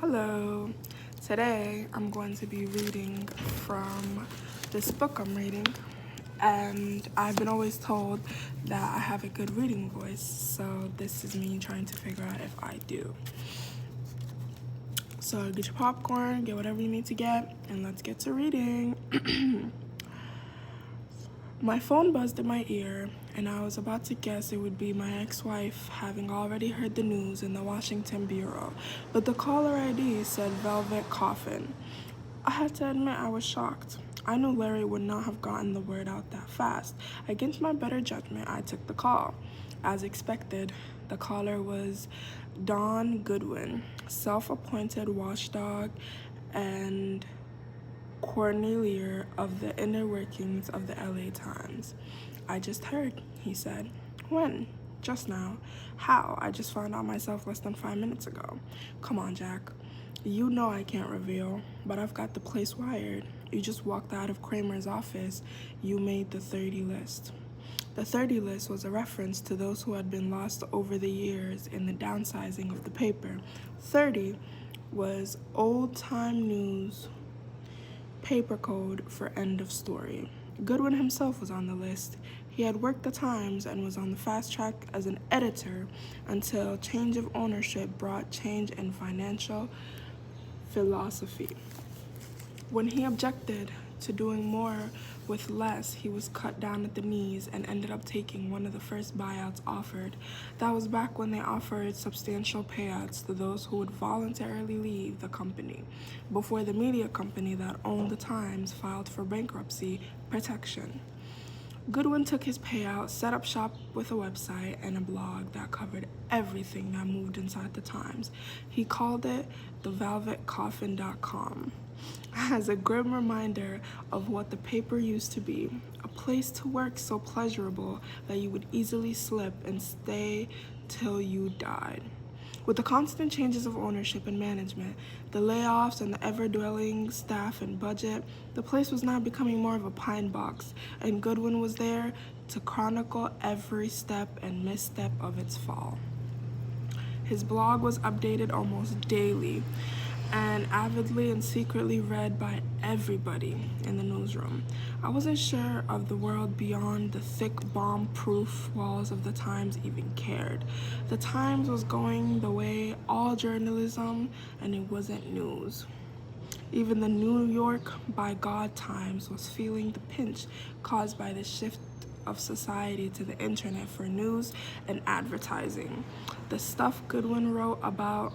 Hello. Today I'm going to be reading from this book I'm reading, and I've been always told that I have a good reading voice, so this is me trying to figure out if I do. So get your popcorn, get whatever you need to get, and let's get to reading. My phone buzzed in my ear, and I was about to guess it would be my ex-wife, having already heard the news in the Washington Bureau, but the caller ID said Velvet Coffin. I had to admit I was shocked. I knew Larry would not have gotten the word out that fast. Against my better judgment, I took the call. As expected, the caller was Don Goodwin, self-appointed watchdog and cornelier of the inner workings of the LA Times. I just heard, he said. When? Just now. How? I just found out myself less than 5 minutes ago. Come on, Jack. You know I can't reveal, but I've got the place wired. You just walked out of Kramer's office. You made the 30 list. The 30 list was a reference to those who had been lost over the years in the downsizing of the paper. 30 was old-time news paper code for end of story. Goodwin himself was on the list. He had worked the Times and was on the fast track as an editor until change of ownership brought change in financial philosophy. When he objected to doing more with less, he was cut down at the knees and ended up taking one of the first buyouts offered. That was back when they offered substantial payouts to those who would voluntarily leave the company, before the media company that owned the Times filed for bankruptcy protection. Goodwin took his payout, set up shop with a website and a blog that covered everything that moved inside the Times. He called it thevelvetcoffin.com as a grim reminder of what the paper used to be, a place to work so pleasurable that you would easily slip and stay till you died. With the constant changes of ownership and management, the layoffs and the ever-dwelling staff and budget, the place was now becoming more of a pine box, and Goodwin was there to chronicle every step and misstep of its fall. His blog was updated almost daily and avidly and secretly read by everybody in the newsroom. I wasn't sure of the world beyond the thick bomb-proof walls of the Times even cared. The Times was going the way all journalism, and it wasn't news. Even the New York by God Times was feeling the pinch caused by the shift of society to the internet for news and advertising. The stuff Goodwin wrote about